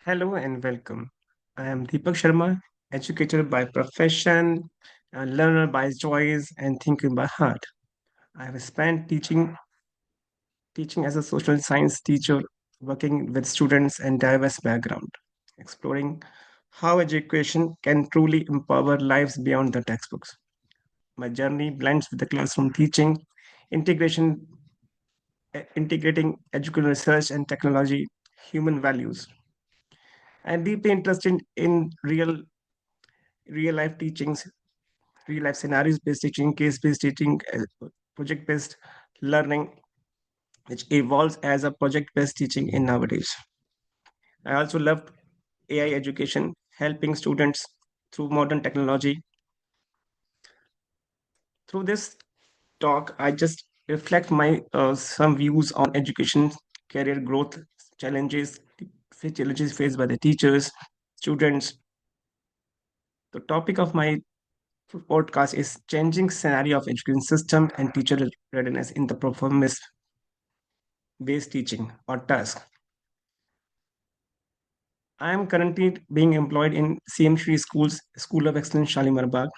Hello and welcome. I am Deepak Sharma, educator by profession, a learner by choice, and thinker by heart. I have spent teaching as a social science teacher, working with students and diverse background, exploring how education can truly empower lives beyond the textbooks. My journey blends with the classroom teaching, integration, integrating educational research and technology, human values. I am deeply interested in real life teachings, real life scenarios based teaching, case based teaching, project based learning, which evolves as a project based teaching in nowadays. I also love AI education, helping students through modern technology. Through this talk, I just reflect my some views on education, career growth, challenges, challenges faced by the teachers, students. The topic of my podcast is changing scenario of education system and teacher readiness in the performance based teaching or task. I am currently being employed in CM Shri School's School of Excellence Shalimar Bagh.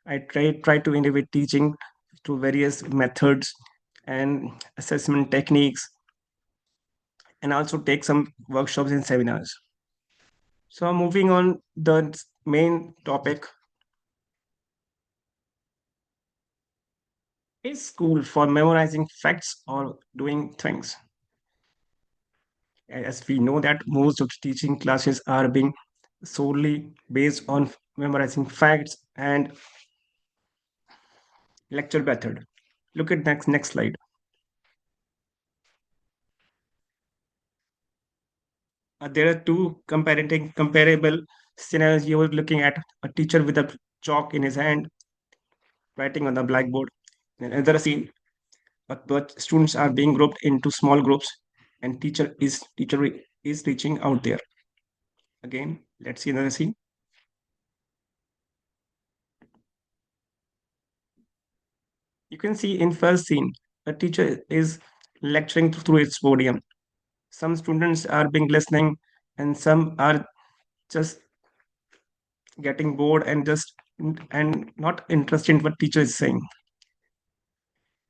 I try to innovate teaching through various methods and assessment techniques, and also take some workshops and seminars. So moving on the main topic, is school for memorizing facts or doing things? As we know that most of the teaching classes are being solely based on memorizing facts and lecture method. Look at next slide. There are two comparable scenarios. You are looking at a teacher with a chalk in his hand, writing on the blackboard. In another scene, but students are being grouped into small groups, and teacher is teaching out there. Again, let's see another scene. You can see in first scene, a teacher is lecturing through its podium. Some students are being listening, and some are just getting bored and just and not interested in what teacher is saying.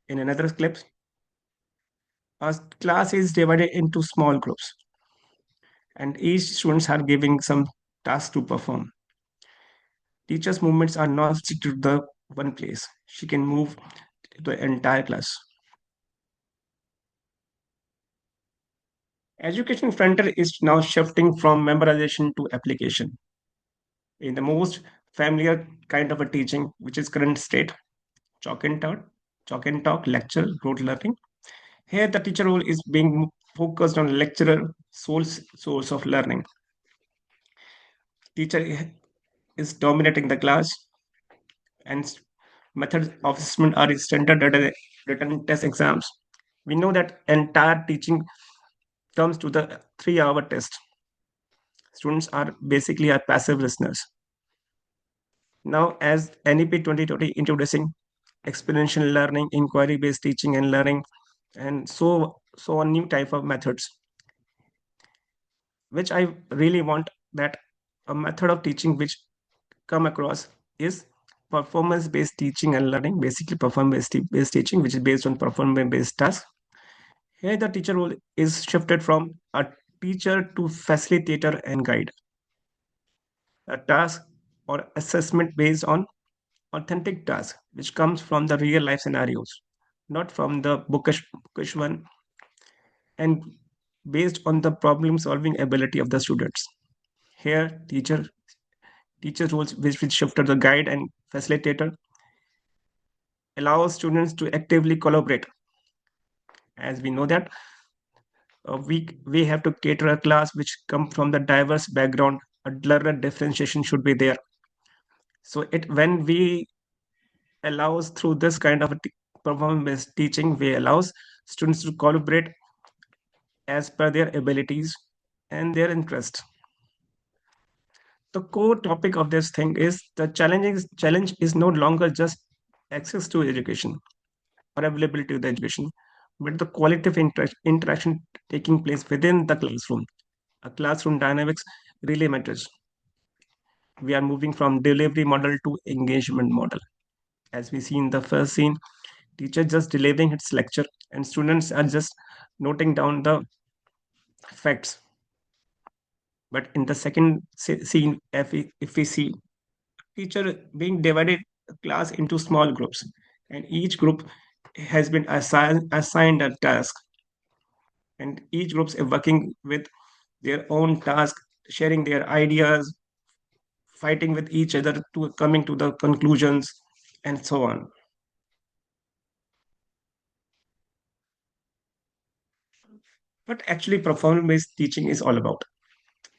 In another clip, a class is divided into small groups, and each students are giving some task to perform. Teacher's movements are not restricted to the one place. She can move to the entire class. Education frontier is now shifting from memorization to application. In the most familiar kind of a teaching, which is current state, chalk and talk, lecture, rote learning. Here, the teacher role is being focused on lecturer source of learning. Teacher is dominating the class, and methods of assessment are standard written test exams. We know that entire teaching comes to the 3 hour test. Students are basically are passive listeners. Now, as NEP 2020 introducing experiential learning, inquiry-based teaching and learning, and so on new type of methods, which I really want that a method of teaching which come across is performance-based teaching and learning, basically performance-based teaching, which is based on performance-based tasks. Here, the teacher role is shifted from a teacher to facilitator and guide. A task or assessment based on authentic task, which comes from the real life scenarios, not from the bookish one, and based on the problem solving ability of the students. Here, teacher roles, which shifted the guide and facilitator, allows students to actively collaborate. As we know that we have to cater a class which come from the diverse background. A learner differentiation should be there. So it when we allows through this kind of a performance-based teaching, we allows students to collaborate as per their abilities and their interest. The core topic of this thing is the challenge is no longer just access to education or availability of the education, but the quality of interaction taking place within the classroom. A classroom dynamics really matters. We are moving from delivery model to engagement model. As we see in the first scene, teacher just delivering its lecture and students are just noting down the facts. But in the second scene, if we see teacher being divided class into small groups, and each group has been assigned a task, and each group is working with their own task, sharing their ideas, fighting with each other to coming to the conclusions, and so on. What actually performance-based teaching is all about?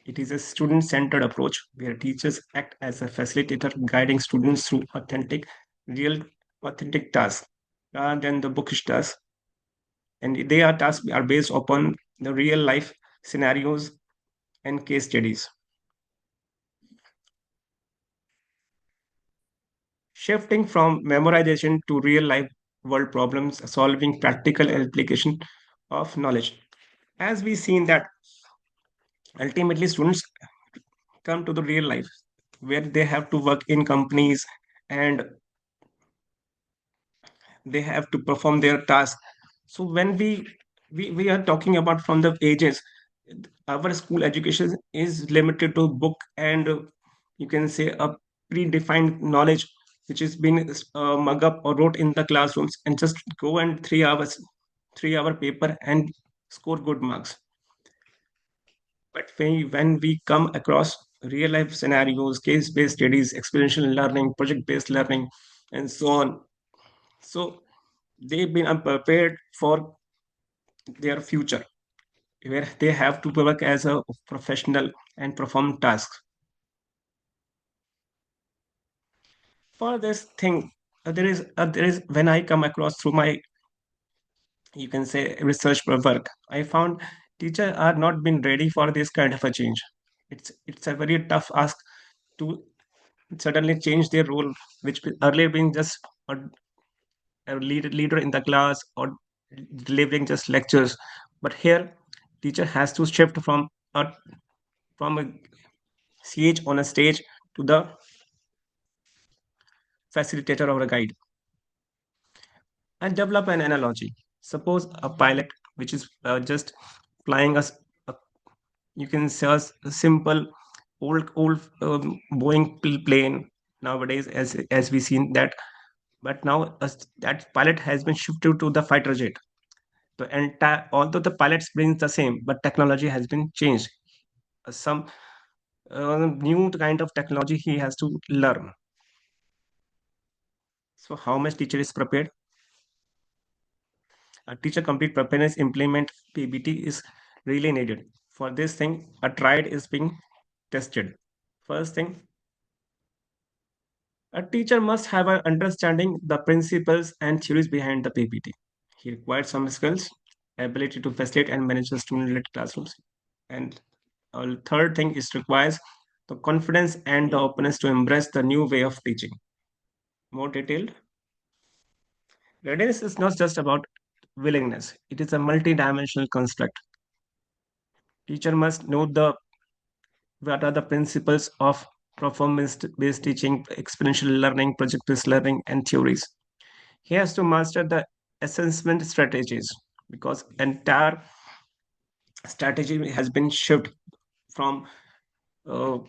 It is a student-centered approach where teachers act as a facilitator, guiding students through authentic tasks rather than the bookish tasks. And they are tasks are based upon the real life scenarios and case studies. Shifting from memorization to real life world problems, solving practical application of knowledge. As we seen that ultimately students come to the real life where they have to work in companies and they have to perform their task. So when we are talking about from the ages, our school education is limited to book and you can say a predefined knowledge which has been mug up or wrote in the classrooms and just go and 3 hours 3 hour paper and score good marks. But when we come across real life scenarios, case based studies, experiential learning, project based learning, and so on, so they've been unprepared for their future where they have to work as a professional and perform tasks. For this thing, there is when I come across through my you can say research work, I found teachers are not been ready for this kind of a change. It's a very tough ask to suddenly change their role, which earlier been just a leader in the class or delivering just lectures. But here, teacher has to shift from a CH on a stage to the facilitator or a guide and develop an analogy. Suppose a pilot which is just flying us, a, you can say a simple old Boeing plane nowadays, as we seen that. But now that pilot has been shifted to the fighter jet. The entire, although the pilot's brain is the same, but technology has been changed. Some new kind of technology he has to learn. So how much teacher is prepared? A teacher complete preparedness implement PBT is really needed. For this thing, a triad is being tested. First thing, a teacher must have an understanding the principles and theories behind the PPT. He requires some skills, ability to facilitate and manage the student-led classrooms. And a third thing is requires the confidence and the openness to embrace the new way of teaching. More detailed, readiness is not just about willingness; it is a multi-dimensional construct. Teacher must know the what are the principles of performance-based teaching, exponential learning, project-based learning, and theories. He has to master the assessment strategies because entire strategy has been shifted from uh,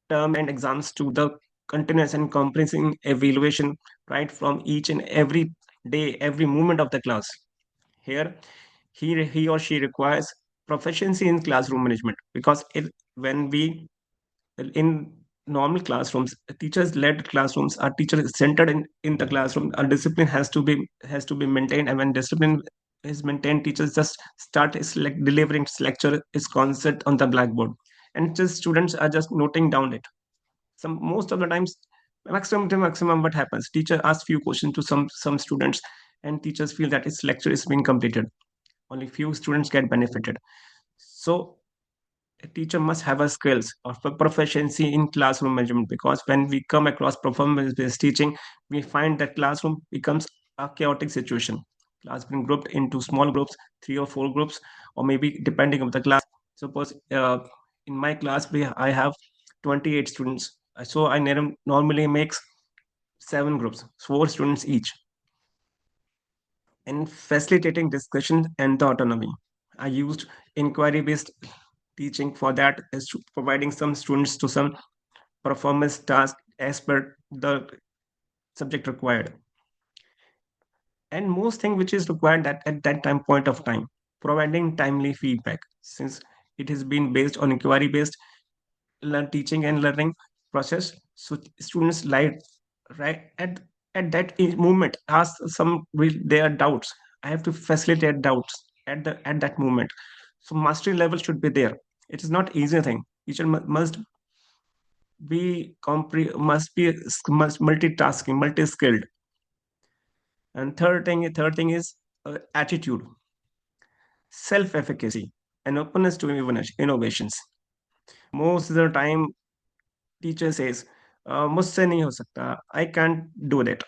term and exams to the continuous and comprehensive evaluation right from each and every day, every moment of the class. Here, he or she requires proficiency in classroom management because when we in normal classrooms, teachers led classrooms are teacher centered in the classroom. A discipline has to be maintained, and when discipline is maintained, teachers just start is like delivering lecture is concept on the blackboard, and just students are just noting down it. Some most of the times, maximum to maximum, what happens, teacher asks few questions to some students and teachers feel that its lecture is being completed, only few students get benefited. So a teacher must have a skills of a proficiency in classroom management because when we come across performance based teaching, we find that classroom becomes a chaotic situation. Class being grouped into small groups, 3 or 4 groups, or maybe depending on the class, Suppose in my class I have 28 students. So I normally makes 7 groups, 4 students each, in facilitating discussion and the autonomy. I used inquiry-based teaching for that, is providing some students to some performance task as per the subject required. And most thing which is required at that time point of time, providing timely feedback, since it has been based on inquiry based teaching and learning process. So students like right at that moment ask some their doubts. I have to facilitate doubts at that moment. So mastery level should be there. It is not easy thing. Teacher must be must multitasking, multi-skilled. And third thing is attitude, self-efficacy, and openness to innovations. Most of the time teacher says मुझसे नहीं हो सकता, I can't do that,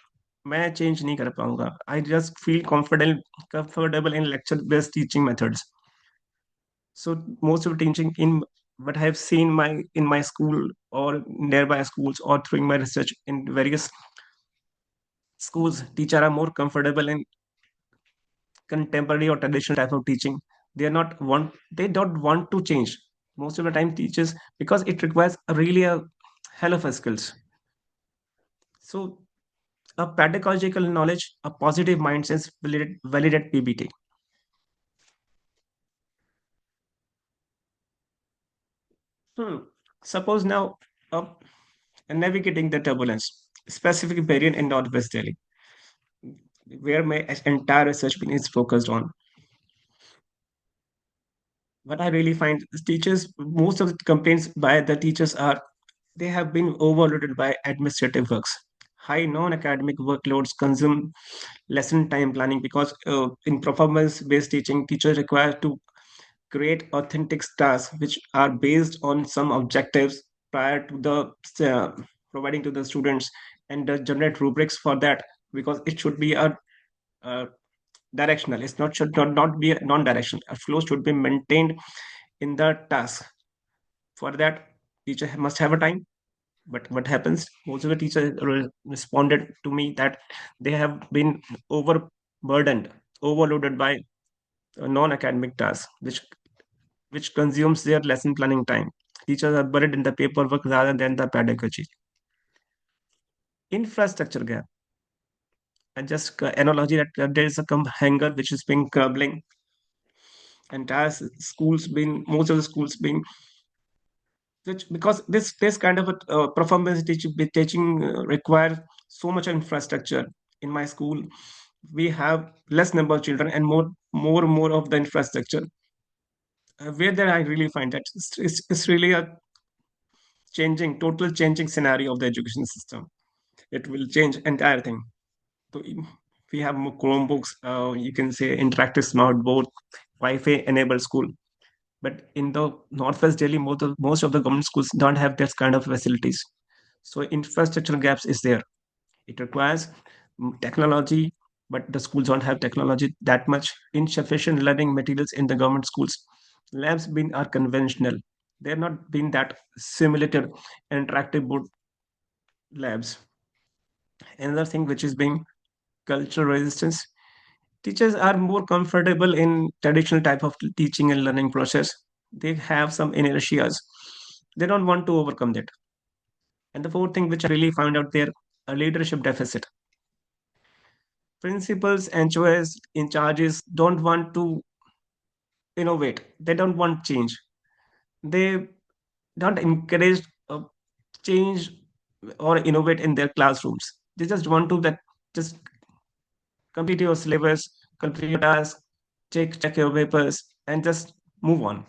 मैं change नहीं कर पाऊंगा, I just feel comfortable in lecture based teaching methods. So most of the teaching in what I have seen in my school or nearby schools or through my research in various schools, teachers are more comfortable in contemporary or traditional type of teaching. They don't want to change most of the time teachers, because it requires really a hell of a skills. So a pedagogical knowledge, a positive mindset validate PBT. Hmm. Suppose now, uh, navigating the turbulence, specific variant in Northwest Delhi, where my entire research is focused on. What I really find is teachers, most of the complaints by the teachers are they have been overloaded by administrative works. High non-academic workloads consume lesson time planning, because in performance-based teaching, teachers require to create authentic tasks which are based on some objectives prior to the providing to the students, and generate rubrics for that, because it should be a directional. It's not should not be a non-directional. A flow should be maintained in the task. For that, teacher must have a time. But what happens? Most of the teachers responded to me that they have been overburdened, overloaded by non-academic tasks, which consumes their lesson planning time. Teachers are buried in the paperwork rather than the pedagogy. Infrastructure gap. And just analogy that there is a hanger which is being crumbling. Entire schools being, most of the schools being, which because this kind of a performance teaching require so much infrastructure. In my school, we have less number of children and more of the infrastructure. Where there I really find that it's really a total changing scenario of the education system. It will change entire thing. So we have more Chromebooks, you can say interactive smart board, Wi-Fi enabled school. But in the Northwest Delhi, most of the government schools don't have this kind of facilities. So infrastructure gaps is there. It requires technology, but the schools don't have technology that much. Insufficient learning materials in the government schools. Labs been are conventional. They're not been that simulated interactive board labs. Another thing which is being cultural resistance. Teachers are more comfortable in traditional type of teaching and learning process. They have some inertias. They don't want to overcome that. And the fourth thing which I really found out there, a leadership deficit. Principals and choice in charges don't want to innovate. They don't want change. They don't encourage change or innovate in their classrooms. They just want to that just complete your syllabus, complete your task, check your papers, and just move on.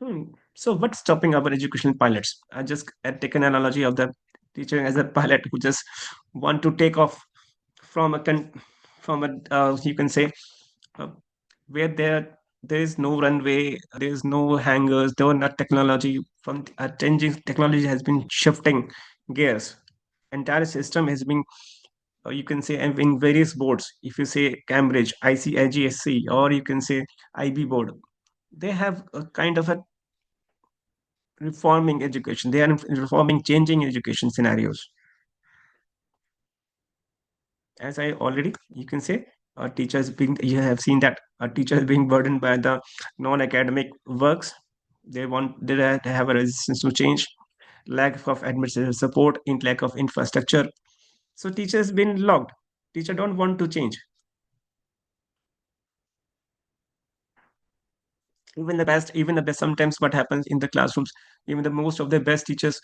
Hmm. So what's stopping our educational pilots? I just take an analogy of the teacher as a pilot who just want to take off from from a you can say uh, where there is no runway, there is no hangars, there are not technology. From changing technology has been shifting gears. Entire system has been or you can say in various boards, if you say Cambridge, ICIGSC, or you can say IB board, they have a kind of a reforming education. They are reforming, changing education scenarios. As I already, you can say, teachers being, you have seen that teachers being burdened by the non-academic works. They have a resistance to change, lack of administrative support, in lack of infrastructure. So teachers been locked. Teacher don't want to change. Even the best, sometimes what happens in the classrooms, even the most of the best teachers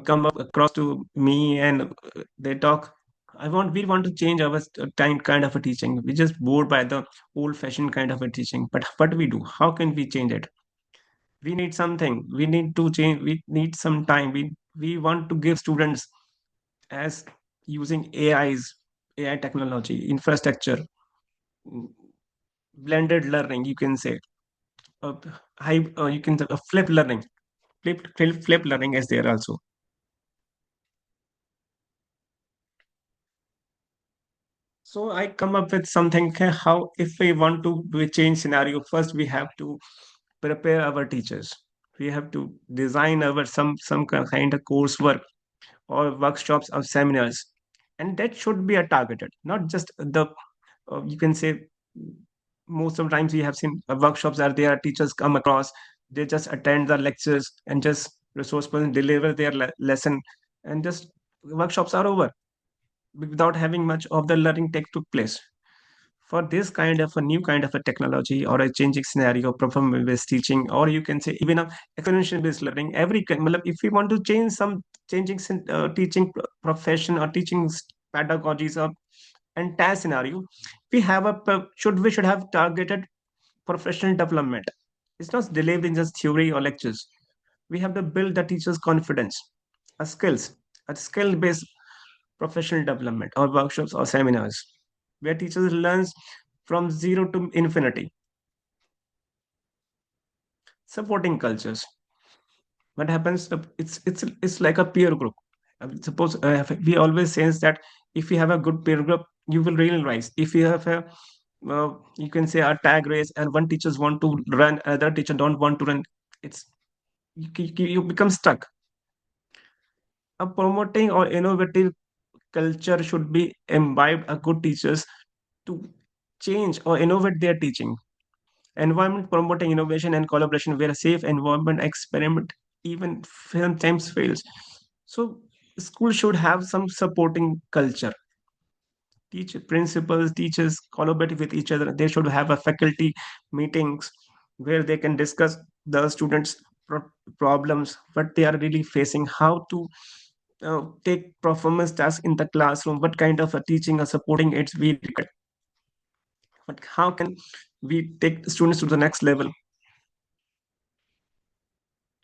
come up across to me, and they talk, we want to change our time kind of a teaching. We just bored by the old fashioned kind of a teaching. But what we do, how can we change it? We need something, we need to change, we need some time. We want to give students as using AI technology, infrastructure, mm, blended learning, you can say, uh, you can say, flip learning, flip learning is there also. So I come up with something, how, if we want to do a change scenario, first we have to prepare our teachers. We have to design our some kind of coursework or workshops or seminars, and that should be a targeted, not just the you can say, most of the times we have seen workshops are there, teachers come across, they just attend the lectures and just resource person deliver their lesson, and just workshops are over without having much of the learning take took place. For this kind of a new kind of a technology or a changing scenario, performance based teaching, or you can say even a exponential based learning, if we want to change some changing teaching profession or teaching pedagogies or entire scenario, we should have targeted professional development. It's not delivered in just theory or lectures. We have to build the teacher's confidence, a skills, a skill based professional development or workshops or seminars where teachers learns from zero to infinity. Supporting cultures, what happens, it's like a peer group. Suppose we always says that if you have a good peer group, you will really rise. If you have a you can say a tag race, and one teachers want to run, other teacher don't want to run, it's you become stuck. A promoting or innovative culture should be imbibed a good teachers to change or innovate their teaching. Environment promoting innovation and collaboration where a safe environment experiment even sometimes fails. So school should have some supporting culture. Principals, teachers collaborate with each other. They should have a faculty meetings where they can discuss the students' problems, what they are really facing, how to take performance tasks in the classroom, what kind of a teaching or supporting aids we require, but how can we take students to the next level.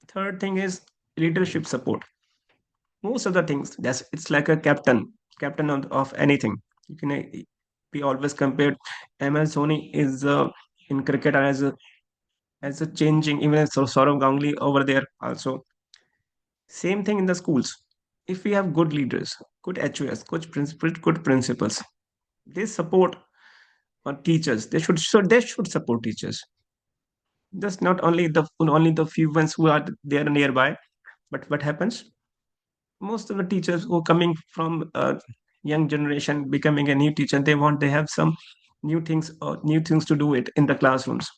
Third thing is leadership support. Most of the things, that's it's like a captain of anything. You can be always compared. MS Dhoni is in cricket as a changing, even as Saurav Ganguly over there also. Same thing in the schools. If we have good leaders, good HOS, good principals, they support teachers. They should support teachers. Just not only the few ones who are there nearby, but what happens? Most of the teachers who are coming from a young generation becoming a new teacher, they have some new things to do it in the classrooms.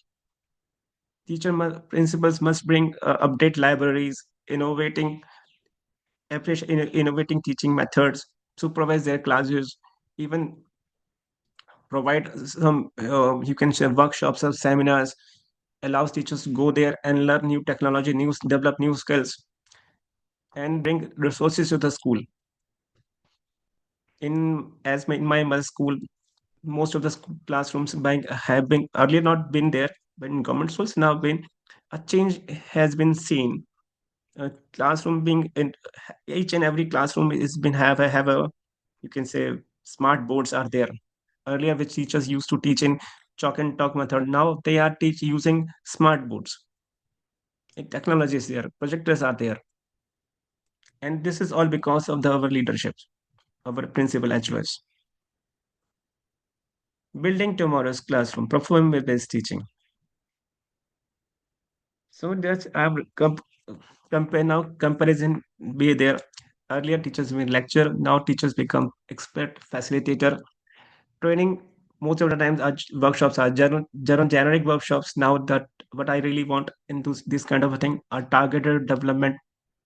Principals must bring update libraries, innovating teaching methods, supervise their classes, even provide some you can say workshops or seminars, allows teachers to go there and learn new technology, develop new skills, and bring resources to the school. In my school, most of the classrooms have been earlier not been there, but in government schools now been a change has been seen. Classroom being in each and every classroom is been have a you can say smart boards are there. Earlier, which teachers used to teach in chalk and talk method, now they are teach using smart boards. Technology is there, projectors are there, and this is all because of our leadership, our principal HOS. Building tomorrow's classroom, performance-based teaching. So that's I will compare now comparison be there. Earlier teachers will lecture, now teachers become expert facilitator. Training most of the times are workshops are generic workshops. Now that what I really want into this kind of a thing are targeted development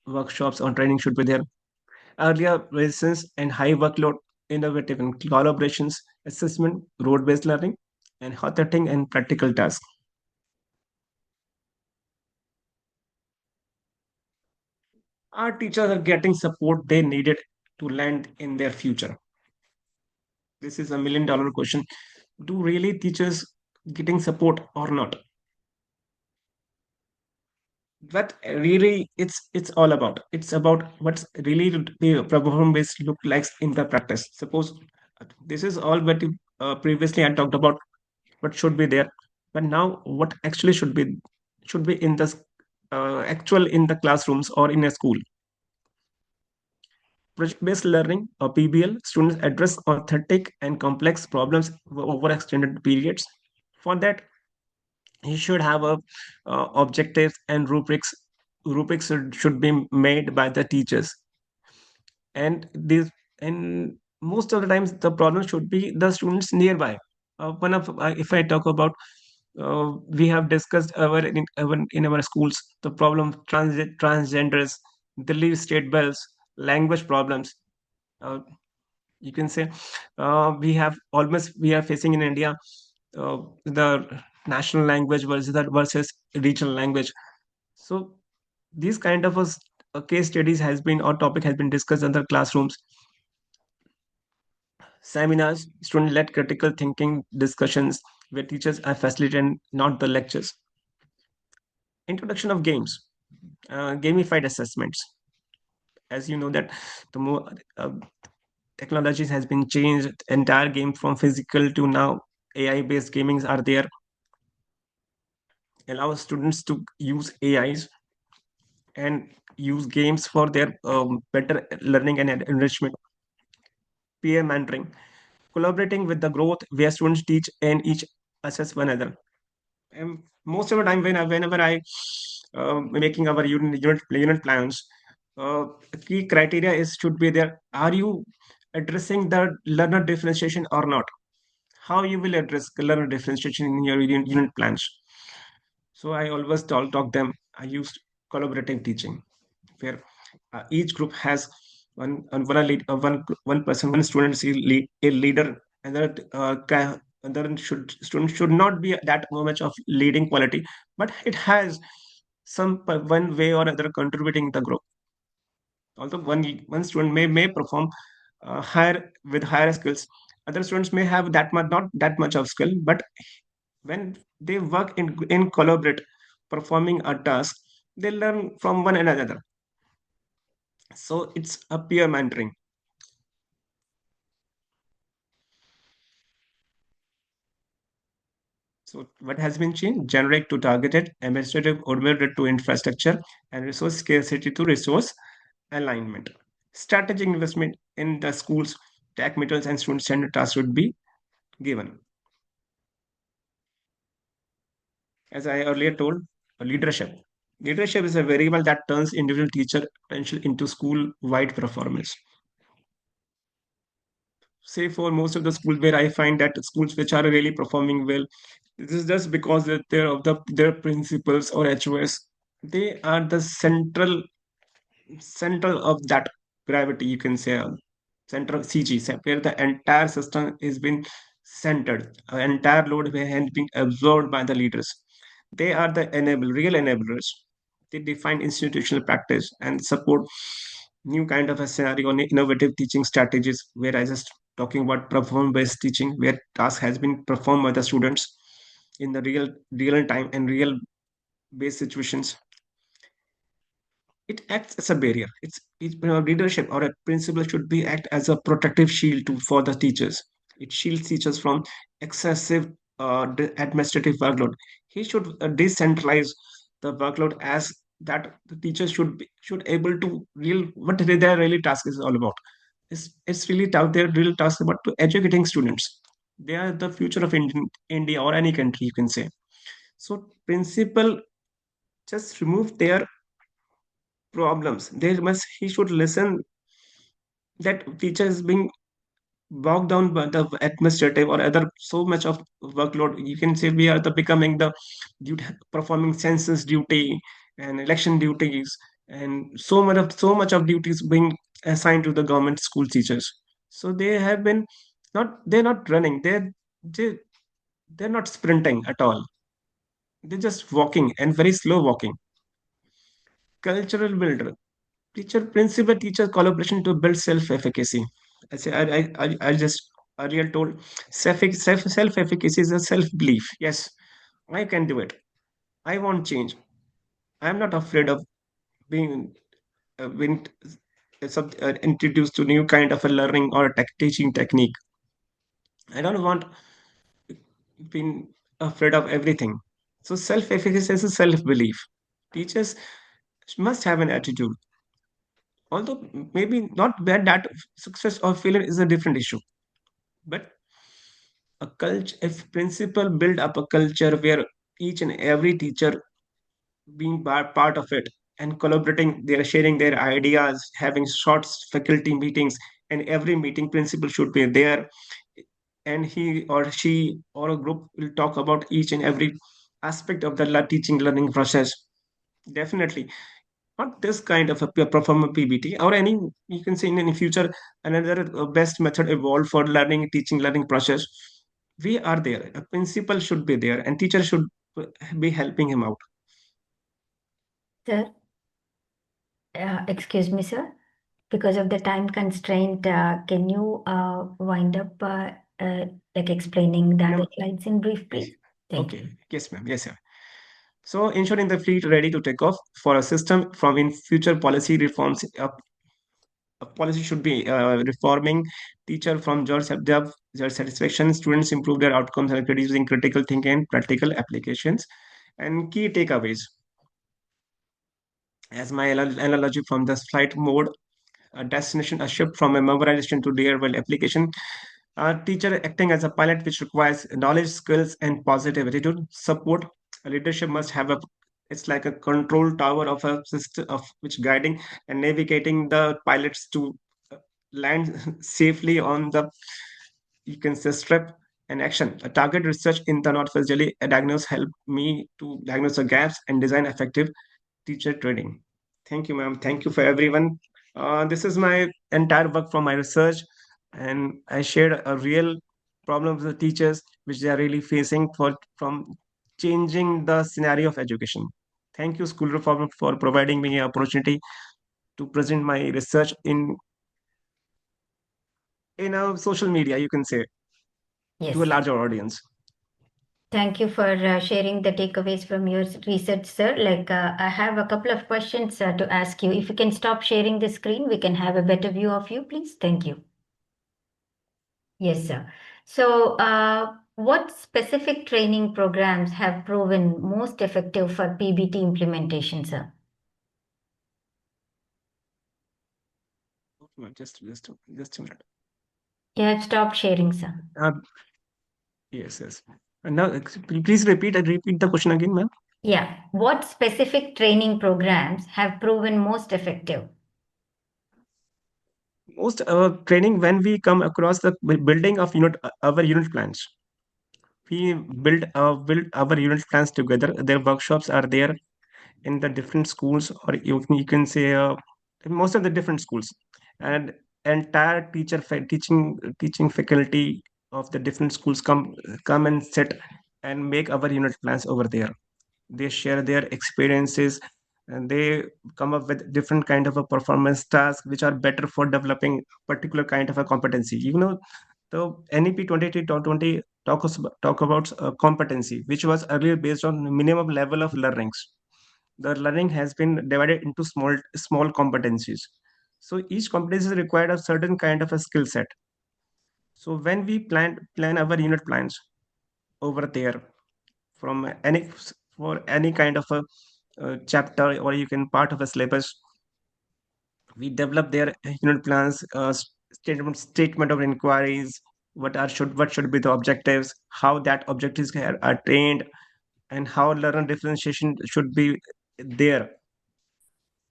workshops on training should be there. Earlier resistance and high workload, innovative and collaborations, assessment, road-based learning, and authoring and practical tasks. Our teachers are getting support they needed to land in their future. This is $1 million question. Do really teachers getting support or not? What really it's all about. It's about what's really the performance based look like in the practice. Suppose this is all what previously I talked about what should be there, but now what actually should be in the actual in the classrooms or in a school. Project-based learning, or PBL, students address authentic and complex problems over extended periods. For that, you should have a objectives and rubrics. Rubrics should be made by the teachers, and these and most of the times the problem should be the students nearby. One of if I talk about, we have discussed in our schools the problem of transgenders, the leave state bells, language problems. Uh, you can say we are facing in India the national language versus regional language. So these kind of case studies has been or topic has been discussed in the classrooms, seminars, student-led critical thinking discussions where teachers are facilitating not the lectures. Introduction of games, gamified assessments. As you know that the more technologies has been changed, entire game from physical to now AI-based gamings are there, allow students to use AIs and use games for their better learning and enrichment. Peer mentoring, collaborating with the growth where students teach and each assess one another. And most of the time, whenever I making our unit plans, a key criteria is should be there. Are you addressing the learner differentiation or not? How you will address learner differentiation in your unit plans? So I always talk them. I used collaborative teaching, where each group has one person, one student is a leader, and then student should not be that much of leading quality, but it has one way or other contributing the group. Although one student may perform higher with higher skills, other students may have that much not that much of skill, but when they work in collaborate, performing a task, they learn from one another. So it's a peer mentoring. So what has been changed? Generic to targeted, administrative oriented to infrastructure, and resource scarcity to resource alignment. Strategic investment in the schools, tech materials, and student centered tasks should be given. As I earlier told, leadership. Leadership is a variable that turns individual teacher potential into school-wide performance. Say for most of the schools where I find that schools which are really performing well, this is just because that they're of their principals or HOS. They are the central of that gravity, you can say, central CG, where the entire system is been centered, entire load has been absorbed by the leaders. They are the real enablers. They define institutional practice and support new kind of a scenario on innovative teaching strategies. Where I just talking about performance-based teaching, where task has been performed by the students in the real time and real based situations. It acts as a barrier. Leadership or a principal should be act as a protective shield for the teachers. It shields teachers from excessive administrative workload. He should decentralize the workload as that the teachers should able to real what their really task is all about. It's really their real task about to educating students. They are the future of India or any country, you can say. So principal just remove their problems. He should listen that teacher is being bogged down by the administrative or other so much of workload. You can say we are the becoming the duty, performing census duty and election duties, and so much of duties being assigned to the government school teachers. So they have been they're not running. They they're not sprinting at all. They're just walking and very slow walking. Cultural builder. Teacher, principal, teacher collaboration to build self-efficacy. I say, I just earlier told self-efficacy is a self-belief. Yes, I can do it. I want change. I'm not afraid of being introduced to new kind of a learning or a teaching technique. I don't want being afraid of everything. So self-efficacy is a self-belief. Teachers must have an attitude. Although maybe not bad that success or failure is a different issue. But a culture, if principal build up a culture where each and every teacher being part of it and collaborating, they're sharing their ideas, having short faculty meetings, and every meeting principal should be there, and he or she or a group will talk about each and every aspect of the teaching learning process. Definitely not this kind of a perform a PBT or any, you can say in any future another best method evolved for learning teaching learning process. We are there, a principal should be there and teacher should be helping him out. Sir, excuse me, sir. Because of the time constraint, can you wind up like explaining the In other a, slides in brief, yes. please? Thank you. Okay, yes ma'am, yes sir. So ensuring the fleet ready to take off for a system from in future policy reforms. A policy should be reforming teacher from job satisfaction. Students improve their outcomes and producing critical thinking and practical applications. And key takeaways, as my analogy from the flight mode, a destination, a shift from a memorization to real world application. A teacher acting as a pilot, which requires knowledge, skills, and positive attitude. Support. A leadership must have a, it's like a control tower of a system of which guiding and navigating the pilots to land safely on the, you can say, strip and action. A target research in the not physically diagnose help me to diagnose the gaps and design effective teacher training. Thank you, ma'am. Thank you for everyone. This is my entire work from my research, and I shared a real problem with the teachers which they are really facing for from changing the scenario of education. Thank you, School Reform, for providing me an opportunity to present my research in a social media, you can say, to a Yes. larger audience. Thank you for sharing the takeaways from your research, sir. Like, I have a couple of questions to ask you. If you can stop sharing the screen, we can have a better view of you, please. Thank you. Yes, sir. So, what specific training programs have proven most effective for PBT implementation, sir? Just a minute. You have stopped sharing, sir. Uh, yes, yes. And now, please repeat the question again, ma'am. Yeah. What specific training programs have proven most effective? Most training when we come across the building of our unit plans. We build our unit plans together. Their workshops are there in the different schools, or you can say in most of the different schools, and entire teaching faculty of the different schools come and sit and make our unit plans over there. They share their experiences, and they come up with different kind of a performance tasks which are better for developing particular kind of a competency. The NEP 2020 talk about competency, which was earlier based on minimum level of learnings. The learning has been divided into small competencies. So each competency required a certain kind of a skill set. So when we plan our unit plans over there, from any for any kind of a chapter, or you can part of a syllabus, we develop their unit plans, statement of inquiries, what should be the objectives, how that objectives are trained, and how learner differentiation should be there.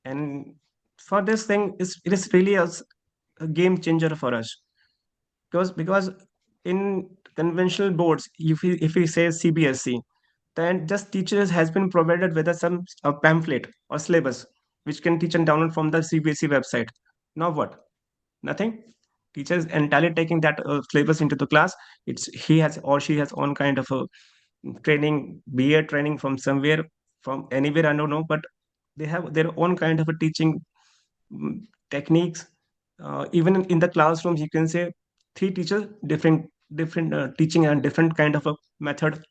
And for this thing, it is really a game changer for us, because in conventional boards, if we say CBSE, then just teachers has been provided with some a pamphlet or syllabus which can teach and download from the CBSE website. Now what? Nothing. Teacher is entirely taking that syllabus into the class. It's he has or she has own kind of a training, BA training from somewhere, from anywhere, I don't know, but they have their own kind of a teaching mm, techniques. Even in the classrooms, you can say three teachers, different teaching and different kind of a method,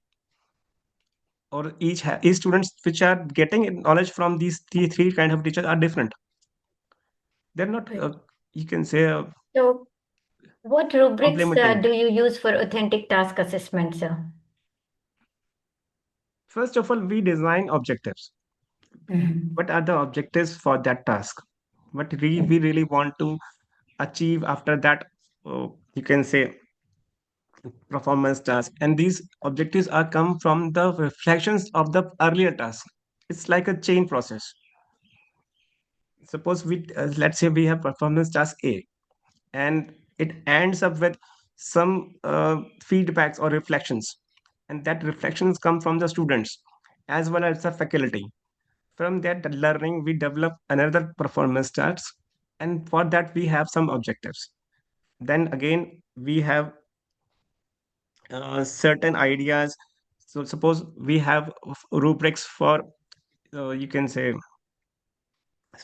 or each students which are getting knowledge from these three kind of teachers are different. They're not, Right. you can say, So, what rubrics complementing. do you use for authentic task assessment, sir? First of all, we design objectives. Mhm. What are the objectives for that task? What we really want to achieve after that, you can say, performance task. And these objectives are come from the reflections of the earlier task. It's like a chain process. Suppose let's say we have performance task A, and it ends up with some feedbacks or reflections, and that reflections come from the students as well as the faculty. From that learning, we develop another performance task, and for that we have some objectives. Then again, we have certain ideas. So suppose we have rubrics for, you can say,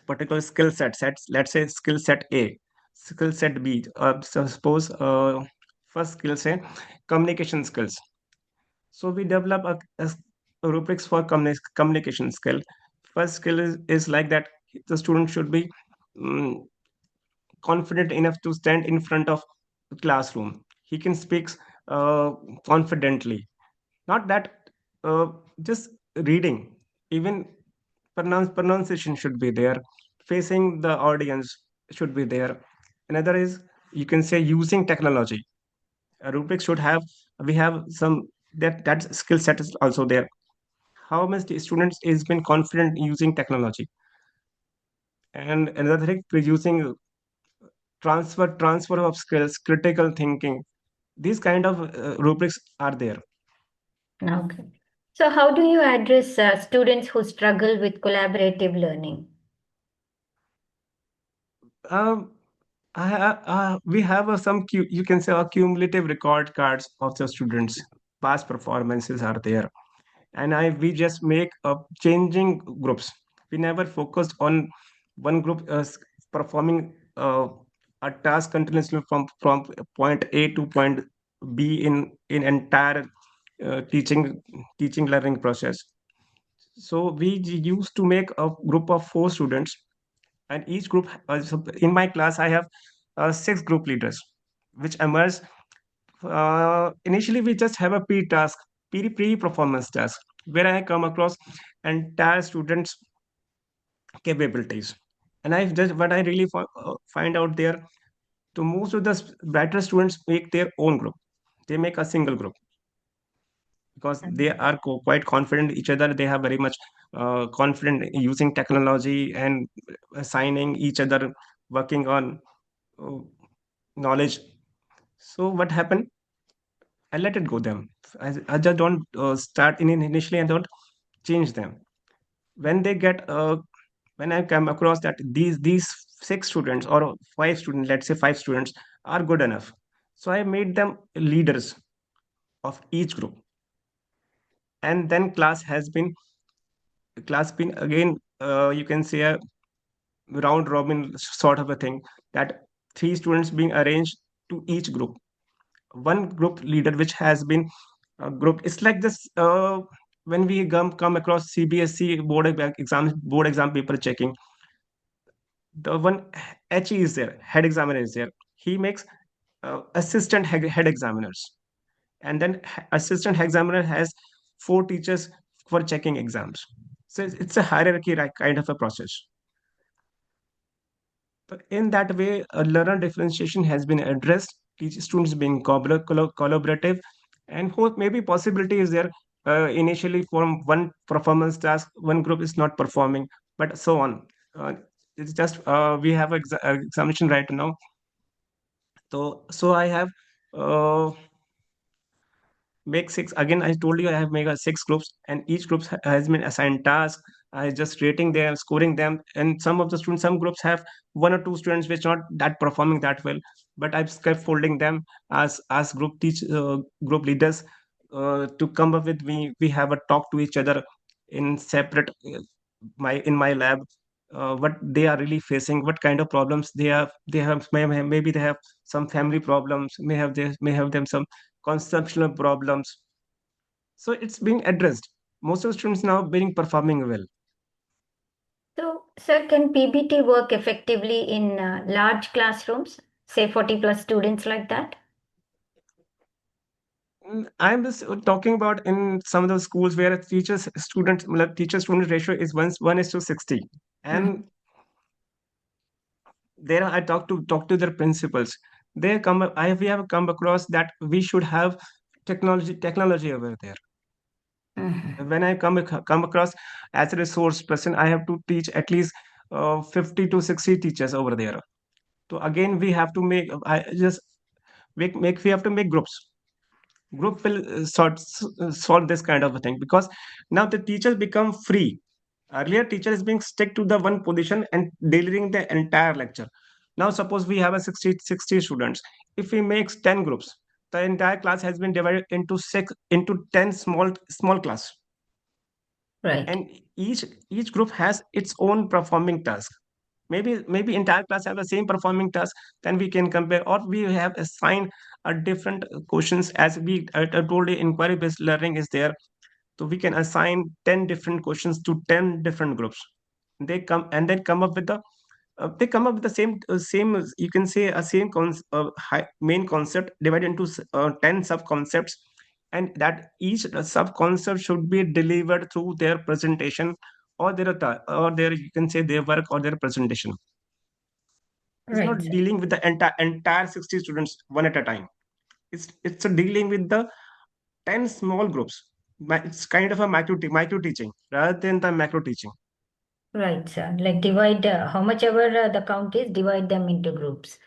particular skill sets. Let's say skill set A, skill set B. So suppose first skill say communication skills. So we develop a rubrics for communication skill. First skill is like that the student should be mm, confident enough to stand in front of the classroom. He can speak uh, confidently. Not that uh, just reading, even pronunciation should be there. Facing the audience should be there. Another is, you can say, using technology. A rubric should have, we have some, that skill set is also there. How much the students is been confident using technology. And another thing, using transfer of skills, critical thinking. These kind of rubrics are there. Okay. So, how do you address students who struggle with collaborative learning? Um, we have you can say, cumulative record cards of the students. Past performances are there, and we just make changing groups. We never focused on one group performing a task continuously from point A to point B in entire teaching learning process. So we used to make a group of four students, and each group, so in my class I have six group leaders which emerge. Initially we just have a pre-performance task, where I come across entire students capabilities. And I just what I really find out there, to most of the brighter students make their own group. They make a single group because they are quite confident each other. They have very much confident in using technology and assigning each other, working on uh, knowledge. So what happened? I let it go them. I just don't start initially. I don't change them. When they get when I come across that these six students or five students, let's say five students, are good enough. So I made them leaders of each group, and then class been again, you can say, a round robin sort of a thing, that three students being arranged to each group. One group leader which has been a group. It's like this, when we come across CBSE board exam paper checking. The one HE is there, head examiner is there. He makes assistant head examiners, and then assistant head examiner has four teachers for checking exams. So it's a hierarchy, like, kind of a process. But in that way, a learner differentiation has been addressed. teach students being collaborative, and maybe possibility is there. Initially, from one performance task, one group is not performing, but so on. Uh, it's just we have examination right now. So I have uh, make six again. I told you I have made six groups, and each group has been assigned tasks. I just rating them, scoring them, and some of the students, some groups have one or two students which not that performing that well, but I've scaffolding them as group leaders to come up with me. We have a talk to each other in separate my lab. What they are really facing, what kind of problems they have, maybe they have some family problems, may have them some conceptual problems. So it's being addressed. Most of the students now being performing well. So, sir, can PBT work effectively in large classrooms, say 40 plus students like that? I'm just talking about in some of the schools where a teacher student ratio is 1:60, Mm. and there I talk to their principals. We have come across that we should have technology over there. Mhm. When I come across as a resource person, I have to teach at least 50 to 60 teachers over there. So again, we have to make I just make we have to make groups. Group will solve this kind of a thing, because now the teachers become free. Earlier, teacher is being stick to the one position and delivering the entire lecture. Now suppose we have a 60 students. If we make 10 groups, the entire class has been divided into 10 small class, Right, and each group has its own performing task. Maybe entire class have the same performing task. Then we can compare, or we have assigned a different questions. As I told you, inquiry based learning is there, so we can assign 10 different questions to 10 different groups. Then come up with the same, you can say a same main concept divided into 10 sub concepts, and that each sub concept should be delivered through their presentation, or their you can say their work or their presentation. It's right, not sir. dealing with the entire 60 students one at a time. It's a dealing with the 10 small groups. It's kind of a micro teaching rather than the macro teaching. Right, sir. Like divide how much ever the count is, divide them into groups.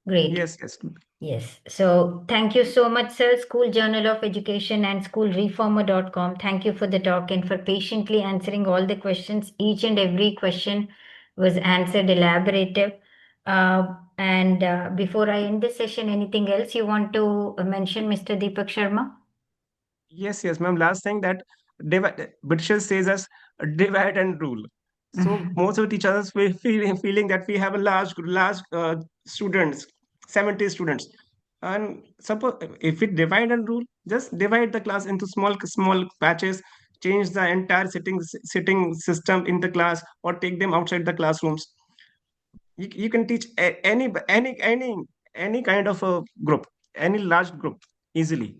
Great. Yes, yes. Yes. So thank you so much, sir. School Journal of Education and schoolreformer.com. Thank you for the talk and for patiently answering all the questions. Each and every question was answered elaborative. And before I end this session, anything else you want to mention, Mr. Deepak Sharma? Yes, yes, ma'am. Last thing that British says us divide and rule. So most of the teachers we feeling that we have a large students, 70 students, and suppose if we divide and rule, just divide the class into small patches, change the entire sitting system in the class, or take them outside the classrooms. You can teach any kind of a group, any large group easily.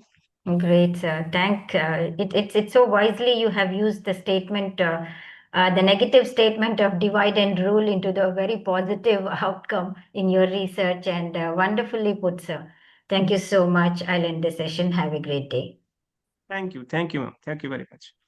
Great, sir. It's so wisely you have used the statement, the negative statement of divide and rule into the very positive outcome in your research, and wonderfully put, sir. Thank you so much. I'll end the session. Have a great day. Thank you, ma'am. Thank you very much.